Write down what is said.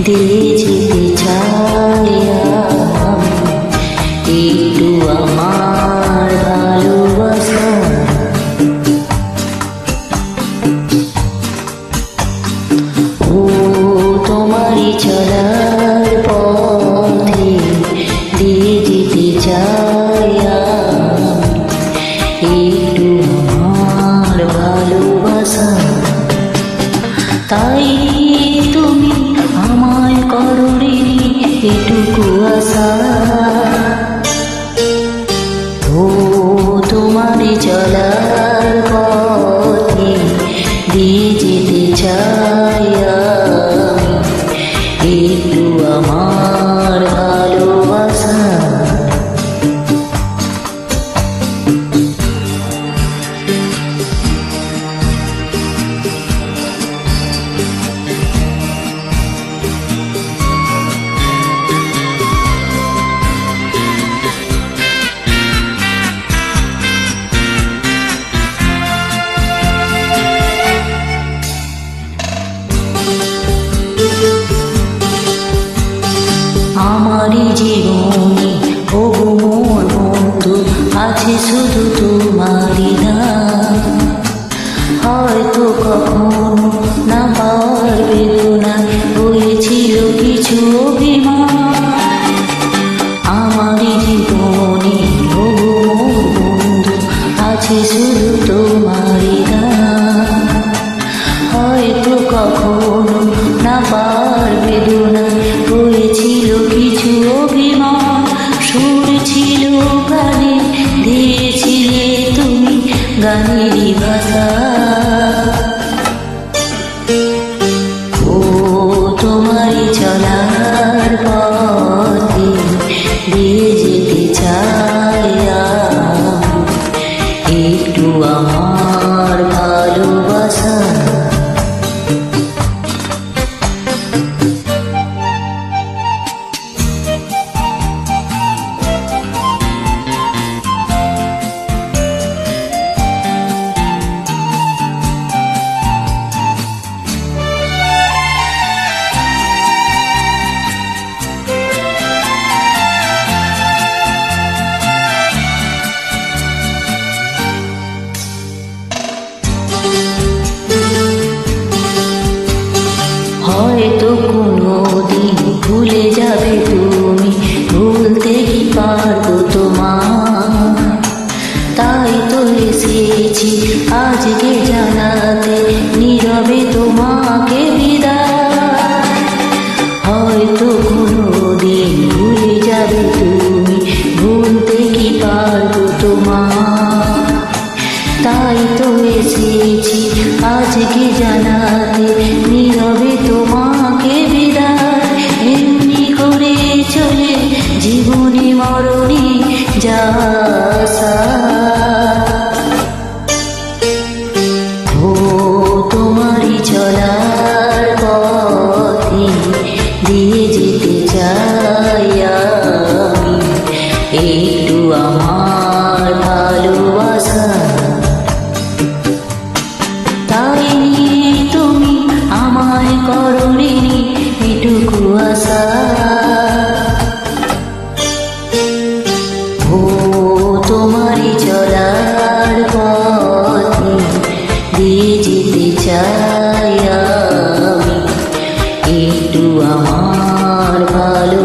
দিয়ে যেতে চাই আমি একটু আমার ভালোবাসা। ও তোমারই চলার পথে দিয়ে যেতে চাই আমি একটু আমার ভালোবাসা। তাই তুমি আমায় করোনি এটুকু আশা। ও তোমারই চলার পথে দিয়ে যেতে চাই আমি একটু আমার ভালোবাসা। আমারই জীবনে ওগো মোর বন্ধু আছে শুধু তোমারই নাম। হয়তো কখনো না পাওয়ার বেদনায় হয়েছিল কিছু অভিমান। আমারই জীবনে ওগো মোর বন্ধু আছে শুধু তোমারই নাম। হয়তো কখনো না পাওয়ার বেদনায় হয়েছিল কিছু অভিমান। সুর ছিল গানে দিয়েছিলে তুমি গানেরই ভাষা। ও তোমারই চলার পথে দিয়ে যেতে চাই আমি একটু আমার ভালোবাসা। হয়তো কোনোদিন ভুলে যাবে তুমি, ভুলতে কি পারবো তোমার। তাই তো এসেছি আজকে জানাতে নীরবে তোমাকে বিদায়। হয়তো কোনোদিন ভুলে যাবে তুমি, ভুলতে কি পারবো তোমার। তাই তো এসেছি আজকে জানাতে নীরবে তোমাকে বিদায়। এমনি করে চলে জীবনে মরণে যাসা। ও তোমারই চলার পথে দিয়ে যেতে চাই আমি একটু আমার ভালোবাসা। তাই তুমি আমায় করোনি এটুকু আশা। ও তোমারই চলার পথে দিয়ে যেতে চাই আমি একটু আমার ভালো।